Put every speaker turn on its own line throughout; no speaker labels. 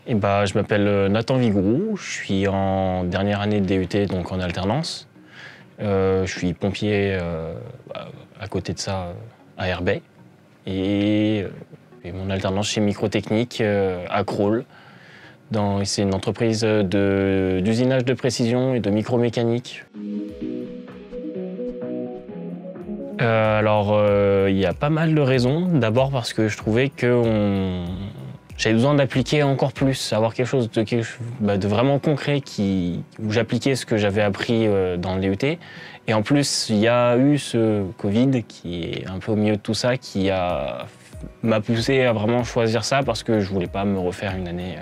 Et je m'appelle Nathan Vigroux, je suis en dernière année de DUT, donc en alternance. Je suis pompier à côté de ça à Herbey. Et mon alternance chez Microtechnique à Crolles. C'est une entreprise d'usinage de précision et de micromécanique. Il y a pas mal de raisons. D'abord parce que je trouvais que j'avais besoin d'appliquer encore plus, avoir quelque chose de vraiment concret où j'appliquais ce que j'avais appris dans le DUT. Et en plus, il y a eu ce Covid qui est un peu au milieu de tout ça, qui m'a poussé à vraiment choisir ça parce que je voulais pas me refaire une année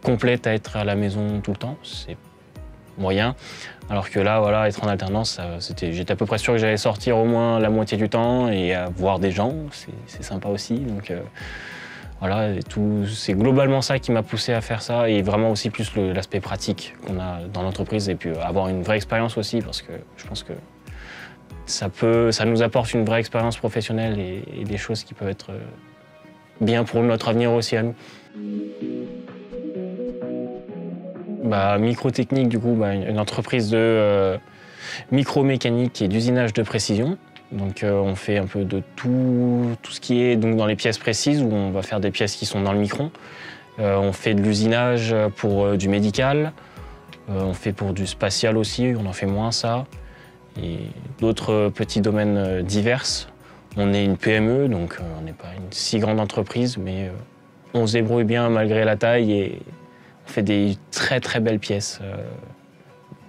complète à être à la maison tout le temps. C'est moyen. Alors que là, voilà, être en alternance, j'étais à peu près sûr que j'allais sortir au moins la moitié du temps et voir des gens, c'est sympa aussi. Donc voilà, c'est globalement ça qui m'a poussé à faire ça et vraiment aussi plus l'aspect pratique qu'on a dans l'entreprise et puis avoir une vraie expérience aussi parce que je pense que ça nous apporte une vraie expérience professionnelle et des choses qui peuvent être bien pour notre avenir aussi à nous. Microtechnique, du coup, une entreprise de micromécanique et d'usinage de précision. Donc on fait un peu de tout ce qui est donc, dans les pièces précises, où on va faire des pièces qui sont dans le micron. On fait de l'usinage pour du médical. On fait pour du spatial aussi, on en fait moins ça. Et d'autres petits domaines divers. On est une PME, donc on n'est pas une si grande entreprise, mais on se débrouille bien malgré la taille et on fait des très très belles pièces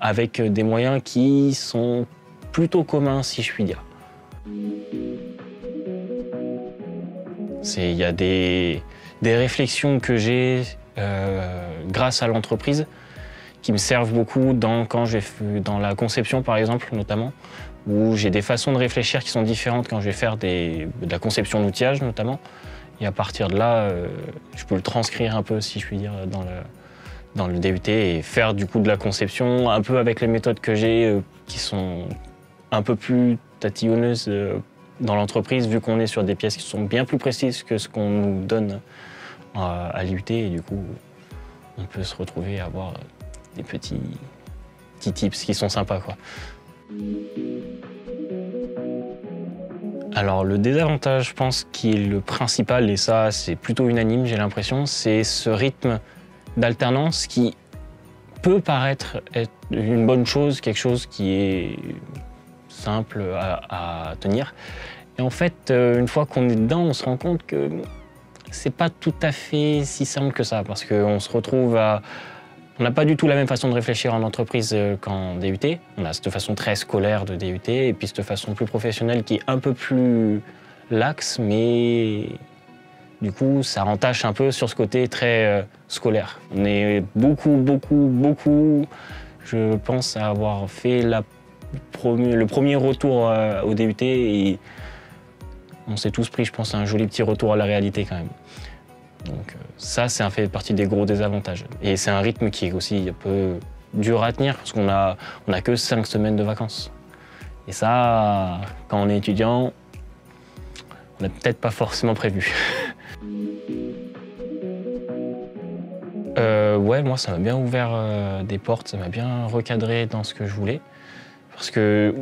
avec des moyens qui sont plutôt communs, si je puis dire. Il y a des réflexions que j'ai grâce à l'entreprise qui me servent beaucoup dans la conception, par exemple, notamment, où j'ai des façons de réfléchir qui sont différentes quand je vais faire de la conception d'outillage, notamment. Et à partir de là, je peux le transcrire un peu, si je puis dire, dans le DUT et faire du coup de la conception un peu avec les méthodes que j'ai qui sont un peu plus tatillonneuses dans l'entreprise vu qu'on est sur des pièces qui sont bien plus précises que ce qu'on nous donne à l'IUT et du coup on peut se retrouver à avoir des petits tips qui sont sympas, quoi. Alors le désavantage, je pense, qui est le principal, et ça c'est plutôt unanime, j'ai l'impression, c'est ce rythme d'alternance qui peut paraître être une bonne chose, quelque chose qui est simple à tenir. Et en fait, une fois qu'on est dedans, on se rend compte que c'est pas tout à fait si simple que ça, parce qu'on se retrouve on n'a pas du tout la même façon de réfléchir en entreprise qu'en DUT. On a cette façon très scolaire de DUT et puis cette façon plus professionnelle qui est un peu plus laxe, mais du coup, ça entache un peu sur ce côté très scolaire. On est beaucoup, je pense, à avoir fait le premier retour au DUT et on s'est tous pris, je pense, un joli petit retour à la réalité quand même. Donc ça fait partie des gros désavantages. Et c'est un rythme qui est aussi un peu dur à tenir parce qu'on a que 5 semaines de vacances. Et ça, quand on est étudiant, on n'a peut-être pas forcément prévu. Ouais, moi ça m'a bien ouvert des portes, ça m'a bien recadré dans ce que je voulais. Parce que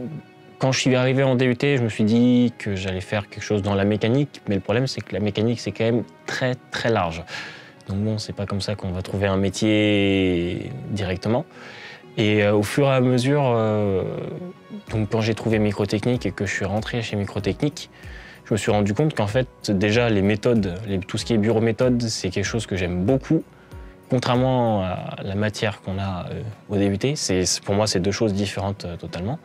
quand je suis arrivé en DUT, je me suis dit que j'allais faire quelque chose dans la mécanique, mais le problème c'est que la mécanique c'est quand même très très large. Donc bon, c'est pas comme ça qu'on va trouver un métier directement. Et au fur et à mesure, donc quand j'ai trouvé Microtechnique et que je suis rentré chez Microtechnique, je me suis rendu compte qu'en fait déjà les méthodes, tout ce qui est bureau méthode, c'est quelque chose que j'aime beaucoup. Contrairement à la matière qu'on a au DUT, pour moi c'est deux choses différentes totalement.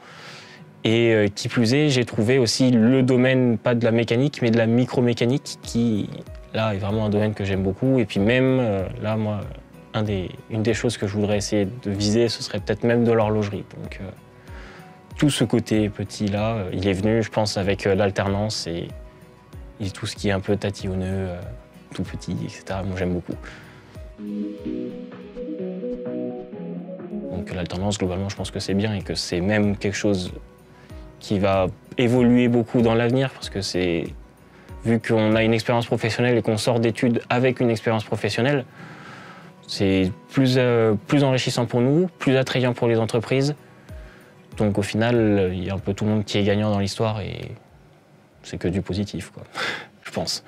Et qui plus est, j'ai trouvé aussi le domaine, pas de la mécanique, mais de la micromécanique, qui là est vraiment un domaine que j'aime beaucoup. Et puis même, là, moi, une des choses que je voudrais essayer de viser, ce serait peut-être même de l'horlogerie. Donc tout ce côté petit-là, il est venu, je pense, avec l'alternance et tout ce qui est un peu tatillonneux, tout petit, etc. Moi, j'aime beaucoup. Donc l'alternance, globalement, je pense que c'est bien et que c'est même quelque chose qui va évoluer beaucoup dans l'avenir parce que vu qu'on a une expérience professionnelle et qu'on sort d'études avec une expérience professionnelle, c'est plus enrichissant pour nous, plus attrayant pour les entreprises. Donc au final, il y a un peu tout le monde qui est gagnant dans l'histoire et c'est que du positif, quoi, je pense.